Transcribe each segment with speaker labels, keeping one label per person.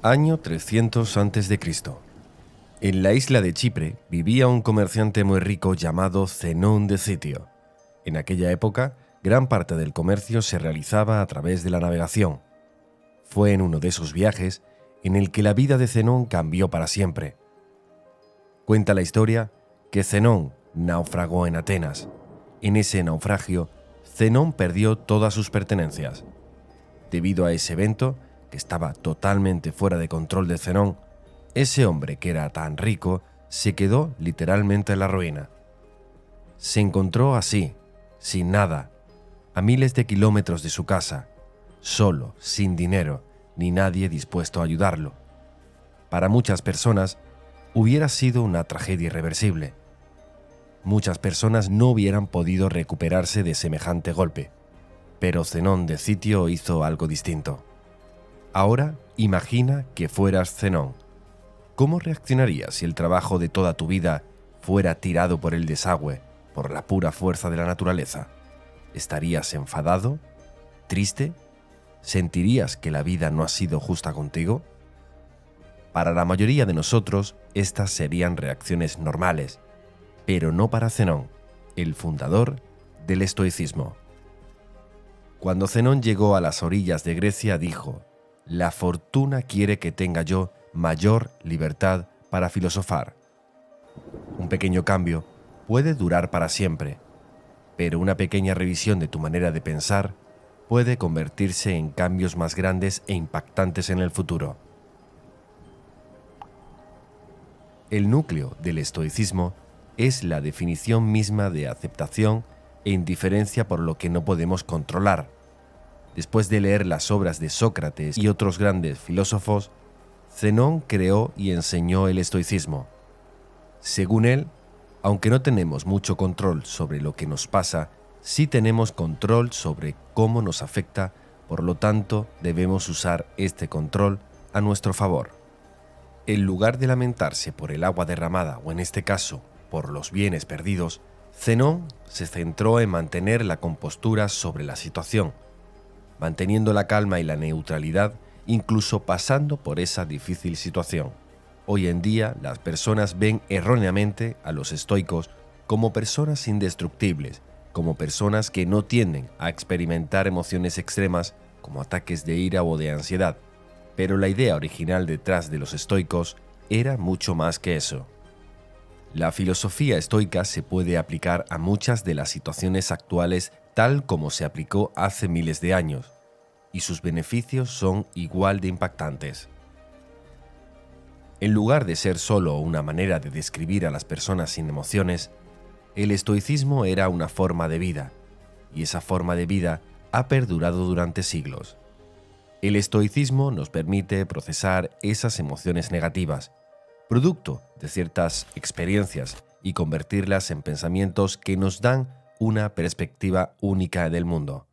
Speaker 1: Año 300 a.C. En la isla de Chipre vivía un comerciante muy rico llamado Zenón de Citio. En aquella época, gran parte del comercio se realizaba a través de la navegación. Fue en uno de esos viajes en el que la vida de Zenón cambió para siempre. Cuenta la historia que Zenón naufragó en Atenas. En ese naufragio, Zenón perdió todas sus pertenencias. Debido a ese evento, que estaba totalmente fuera de control de Zenón, ese hombre que era tan rico se quedó literalmente en la ruina. Se encontró así, sin nada, a miles de kilómetros de su casa, solo, sin dinero, ni nadie dispuesto a ayudarlo. Para muchas personas, hubiera sido una tragedia irreversible. Muchas personas no hubieran podido recuperarse de semejante golpe, pero Zenón de Citio hizo algo distinto. Ahora imagina que fueras Zenón. ¿Cómo reaccionarías si el trabajo de toda tu vida fuera tirado por el desagüe, por la pura fuerza de la naturaleza? ¿Estarías enfadado? ¿Triste? ¿Sentirías que la vida no ha sido justa contigo? Para la mayoría de nosotros, estas serían reacciones normales, pero no para Zenón, el fundador del estoicismo. Cuando Zenón llegó a las orillas de Grecia, dijo: «La fortuna quiere que tenga yo mayor libertad para filosofar». Un pequeño cambio puede durar para siempre, pero una pequeña revisión de tu manera de pensar puede convertirse en cambios más grandes e impactantes en el futuro. El núcleo del estoicismo es la definición misma de aceptación e indiferencia por lo que no podemos controlar. Después de leer las obras de Sócrates y otros grandes filósofos, Zenón creó y enseñó el estoicismo. Según él, aunque no tenemos mucho control sobre lo que nos pasa, sí tenemos control sobre cómo nos afecta, por lo tanto debemos usar este control a nuestro favor. En lugar de lamentarse por el agua derramada o en este caso, por los bienes perdidos, Zenón se centró en mantener la compostura sobre la situación, manteniendo la calma y la neutralidad, incluso pasando por esa difícil situación. Hoy en día, las personas ven erróneamente a los estoicos como personas indestructibles, como personas que no tienden a experimentar emociones extremas como ataques de ira o de ansiedad. Pero la idea original detrás de los estoicos era mucho más que eso. La filosofía estoica se puede aplicar a muchas de las situaciones actuales tal como se aplicó hace miles de años, y sus beneficios son igual de impactantes. En lugar de ser solo una manera de describir a las personas sin emociones, el estoicismo era una forma de vida, y esa forma de vida ha perdurado durante siglos. El estoicismo nos permite procesar esas emociones negativas, producto de ciertas experiencias, y convertirlas en pensamientos que nos dan una perspectiva única del mundo.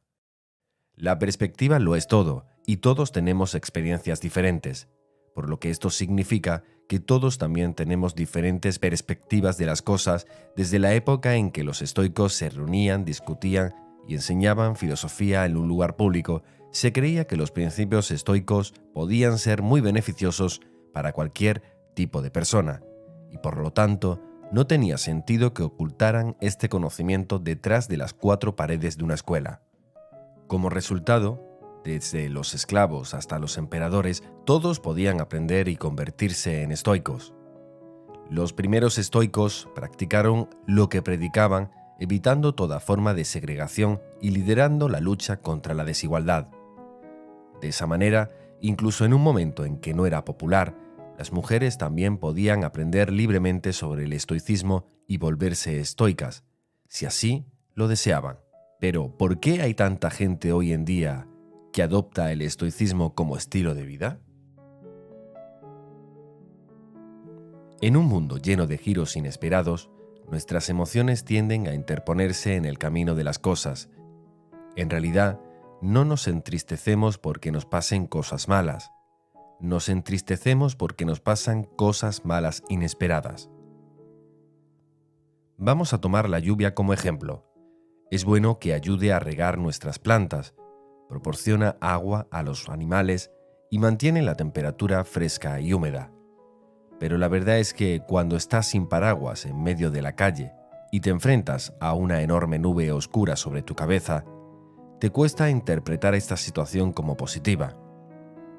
Speaker 1: La perspectiva lo es todo, y todos tenemos experiencias diferentes, por lo que esto significa que todos también tenemos diferentes perspectivas de las cosas. Desde la época en que los estoicos se reunían, discutían y enseñaban filosofía en un lugar público, se creía que los principios estoicos podían ser muy beneficiosos para cualquier tipo de persona, y por lo tanto no tenía sentido que ocultaran este conocimiento detrás de las cuatro paredes de una escuela. Como resultado, desde los esclavos hasta los emperadores, todos podían aprender y convertirse en estoicos. Los primeros estoicos practicaron lo que predicaban, evitando toda forma de segregación y liderando la lucha contra la desigualdad. De esa manera, incluso en un momento en que no era popular, las mujeres también podían aprender libremente sobre el estoicismo y volverse estoicas, si así lo deseaban. Pero, ¿por qué hay tanta gente hoy en día que adopta el estoicismo como estilo de vida? En un mundo lleno de giros inesperados, nuestras emociones tienden a interponerse en el camino de las cosas. En realidad, no nos entristecemos porque nos pasen cosas malas. Nos entristecemos porque nos pasan cosas malas inesperadas. Vamos a tomar la lluvia como ejemplo. Es bueno que ayude a regar nuestras plantas, proporciona agua a los animales y mantiene la temperatura fresca y húmeda. Pero la verdad es que cuando estás sin paraguas en medio de la calle y te enfrentas a una enorme nube oscura sobre tu cabeza, te cuesta interpretar esta situación como positiva.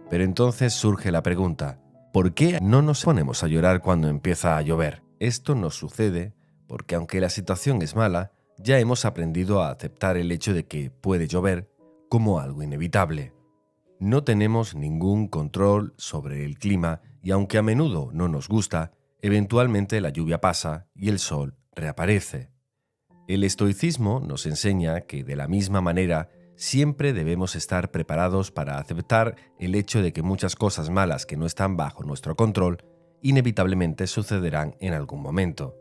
Speaker 1: Pero entonces surge la pregunta: ¿por qué no nos ponemos a llorar cuando empieza a llover? Esto nos sucede porque aunque la situación es mala, ya hemos aprendido a aceptar el hecho de que puede llover como algo inevitable. No tenemos ningún control sobre el clima y aunque a menudo no nos gusta, eventualmente la lluvia pasa y el sol reaparece. El estoicismo nos enseña que de la misma manera siempre debemos estar preparados para aceptar el hecho de que muchas cosas malas que no están bajo nuestro control inevitablemente sucederán en algún momento.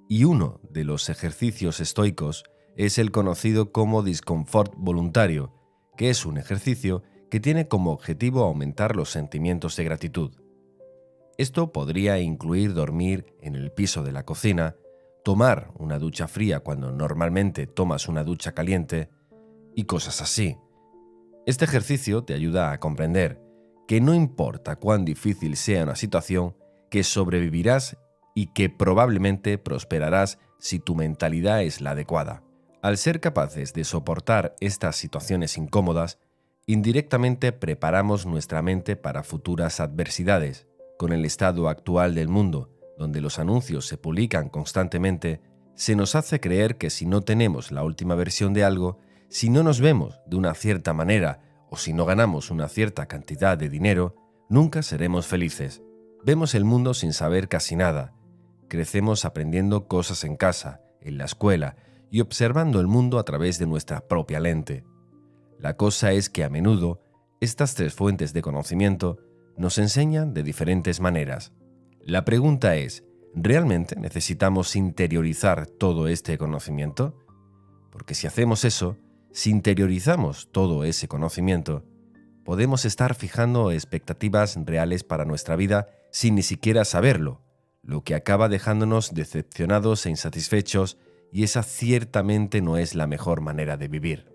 Speaker 1: Y uno de los ejercicios estoicos es el conocido como disconfort voluntario, que es un ejercicio que tiene como objetivo aumentar los sentimientos de gratitud. Esto podría incluir dormir en el piso de la cocina, tomar una ducha fría cuando normalmente tomas una ducha caliente y cosas así. Este ejercicio te ayuda a comprender que no importa cuán difícil sea una situación, que sobrevivirás y que probablemente prosperarás si tu mentalidad es la adecuada. Al ser capaces de soportar estas situaciones incómodas, indirectamente preparamos nuestra mente para futuras adversidades. Con el estado actual del mundo, donde los anuncios se publican constantemente, se nos hace creer que si no tenemos la última versión de algo, si no nos vemos de una cierta manera o si no ganamos una cierta cantidad de dinero, nunca seremos felices. Vemos el mundo sin saber casi nada. Crecemos aprendiendo cosas en casa, en la escuela y observando el mundo a través de nuestra propia lente. La cosa es que a menudo estas tres fuentes de conocimiento nos enseñan de diferentes maneras. La pregunta es, ¿realmente necesitamos interiorizar todo este conocimiento? Porque si hacemos eso, si interiorizamos todo ese conocimiento, podemos estar fijando expectativas reales para nuestra vida sin ni siquiera saberlo, lo que acaba dejándonos decepcionados e insatisfechos, y esa ciertamente no es la mejor manera de vivir.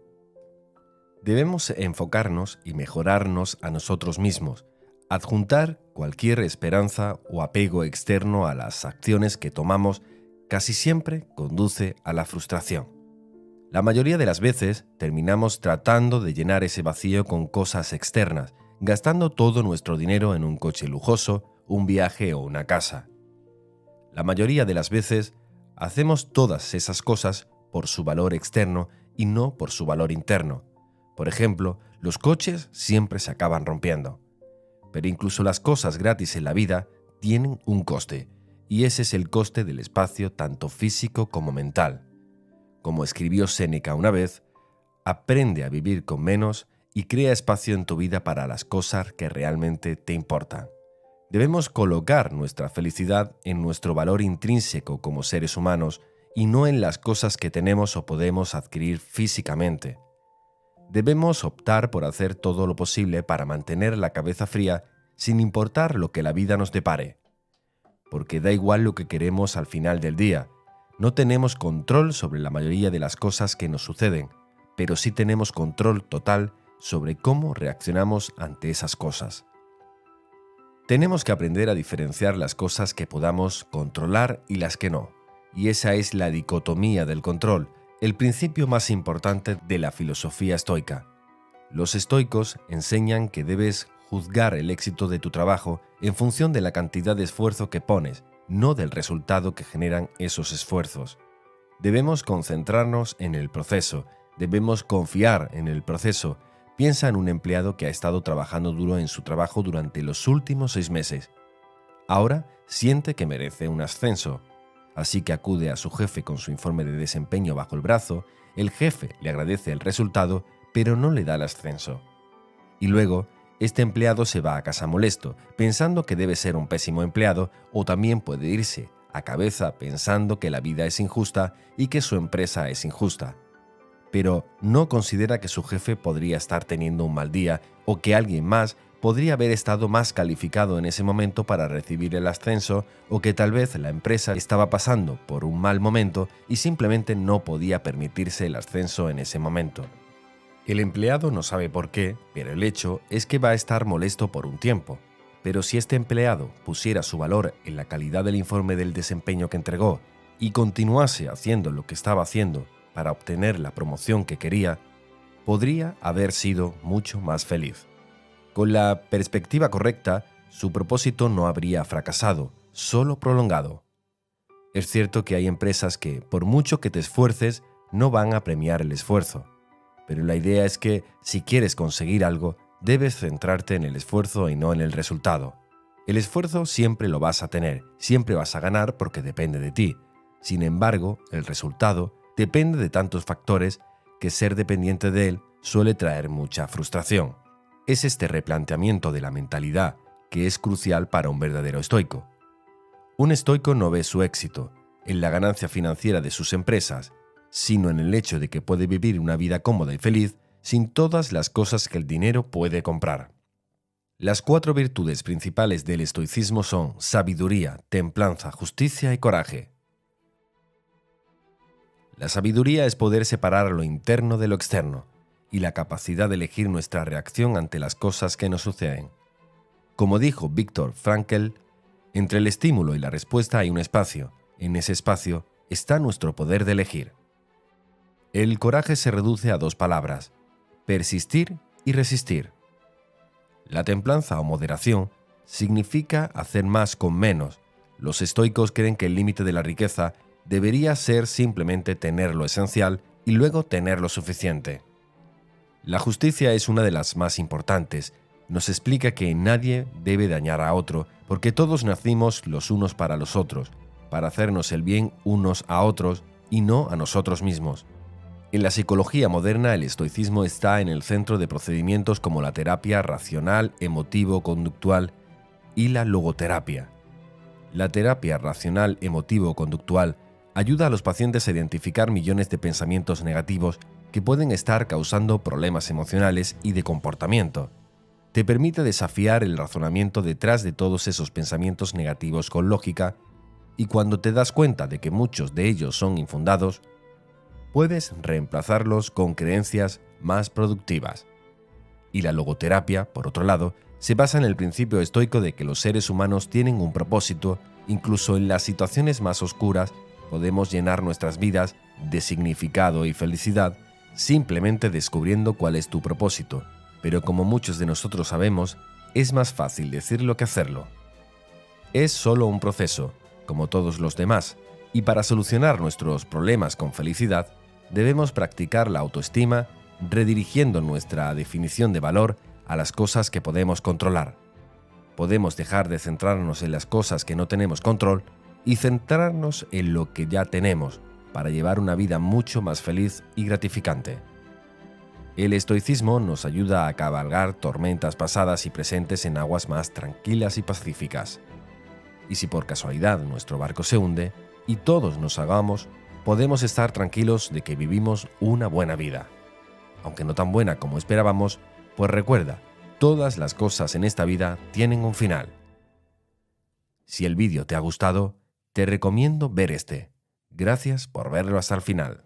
Speaker 1: Debemos enfocarnos y mejorarnos a nosotros mismos, adjuntar cualquier esperanza o apego externo a las acciones que tomamos casi siempre conduce a la frustración. La mayoría de las veces terminamos tratando de llenar ese vacío con cosas externas, gastando todo nuestro dinero en un coche lujoso, un viaje o una casa. La mayoría de las veces hacemos todas esas cosas por su valor externo y no por su valor interno. Por ejemplo, los coches siempre se acaban rompiendo. Pero incluso las cosas gratis en la vida tienen un coste, y ese es el coste del espacio tanto físico como mental. Como escribió Séneca una vez, aprende a vivir con menos y crea espacio en tu vida para las cosas que realmente te importan. Debemos colocar nuestra felicidad en nuestro valor intrínseco como seres humanos y no en las cosas que tenemos o podemos adquirir físicamente. Debemos optar por hacer todo lo posible para mantener la cabeza fría sin importar lo que la vida nos depare. Porque da igual lo que queremos al final del día. No tenemos control sobre la mayoría de las cosas que nos suceden, pero sí tenemos control total sobre cómo reaccionamos ante esas cosas. Tenemos que aprender a diferenciar las cosas que podamos controlar y las que no. Y esa es la dicotomía del control, el principio más importante de la filosofía estoica. Los estoicos enseñan que debes juzgar el éxito de tu trabajo en función de la cantidad de esfuerzo que pones, no del resultado que generan esos esfuerzos. Debemos concentrarnos en el proceso, debemos confiar en el proceso. Piensa en un empleado que ha estado trabajando duro en su trabajo durante los últimos 6 meses. Ahora siente que merece un ascenso. Así que acude a su jefe con su informe de desempeño bajo el brazo, el jefe le agradece el resultado, pero no le da el ascenso. Y luego, este empleado se va a casa molesto, pensando que debe ser un pésimo empleado, o también puede irse a cabeza pensando que la vida es injusta y que su empresa es injusta. Pero no considera que su jefe podría estar teniendo un mal día o que alguien más podría haber estado más calificado en ese momento para recibir el ascenso, o que tal vez la empresa estaba pasando por un mal momento y simplemente no podía permitirse el ascenso en ese momento. El empleado no sabe por qué, pero el hecho es que va a estar molesto por un tiempo. Pero si este empleado pusiera su valor en la calidad del informe del desempeño que entregó y continuase haciendo lo que estaba haciendo para obtener la promoción que quería, podría haber sido mucho más feliz. Con la perspectiva correcta, su propósito no habría fracasado, solo prolongado. Es cierto que hay empresas que, por mucho que te esfuerces, no van a premiar el esfuerzo. Pero la idea es que, si quieres conseguir algo, debes centrarte en el esfuerzo y no en el resultado. El esfuerzo siempre lo vas a tener, siempre vas a ganar porque depende de ti. Sin embargo, el resultado depende de tantos factores que ser dependiente de él suele traer mucha frustración. Es este replanteamiento de la mentalidad que es crucial para un verdadero estoico. Un estoico no ve su éxito en la ganancia financiera de sus empresas, sino en el hecho de que puede vivir una vida cómoda y feliz sin todas las cosas que el dinero puede comprar. Las 4 virtudes principales del estoicismo son sabiduría, templanza, justicia y coraje. La sabiduría es poder separar lo interno de lo externo y la capacidad de elegir nuestra reacción ante las cosas que nos suceden. Como dijo Viktor Frankl, entre el estímulo y la respuesta hay un espacio. En ese espacio está nuestro poder de elegir. El coraje se reduce a 2 palabras: persistir y resistir. La templanza o moderación significa hacer más con menos. Los estoicos creen que el límite de la riqueza debería ser simplemente tener lo esencial y luego tener lo suficiente. La justicia es una de las más importantes. Nos explica que nadie debe dañar a otro porque todos nacimos los unos para los otros, para hacernos el bien unos a otros y no a nosotros mismos. En la psicología moderna, el estoicismo está en el centro de procedimientos como la terapia racional, emotivo-conductual y la logoterapia. La terapia racional, emotivo-conductual ayuda a los pacientes a identificar millones de pensamientos negativos que pueden estar causando problemas emocionales y de comportamiento. Te permite desafiar el razonamiento detrás de todos esos pensamientos negativos con lógica, y cuando te das cuenta de que muchos de ellos son infundados, puedes reemplazarlos con creencias más productivas. Y la logoterapia, por otro lado, se basa en el principio estoico de que los seres humanos tienen un propósito. Incluso en las situaciones más oscuras podemos llenar nuestras vidas de significado y felicidad simplemente descubriendo cuál es tu propósito. Pero como muchos de nosotros sabemos, es más fácil decirlo que hacerlo. Es solo un proceso, como todos los demás, y para solucionar nuestros problemas con felicidad, debemos practicar la autoestima, redirigiendo nuestra definición de valor a las cosas que podemos controlar. Podemos dejar de centrarnos en las cosas que no tenemos control y centrarnos en lo que ya tenemos para llevar una vida mucho más feliz y gratificante. El estoicismo nos ayuda a cabalgar tormentas pasadas y presentes en aguas más tranquilas y pacíficas. Y si por casualidad nuestro barco se hunde y todos nos ahogamos, podemos estar tranquilos de que vivimos una buena vida. Aunque no tan buena como esperábamos, pues recuerda, todas las cosas en esta vida tienen un final. Si el vídeo te ha gustado, te recomiendo ver este. Gracias por verlo hasta el final.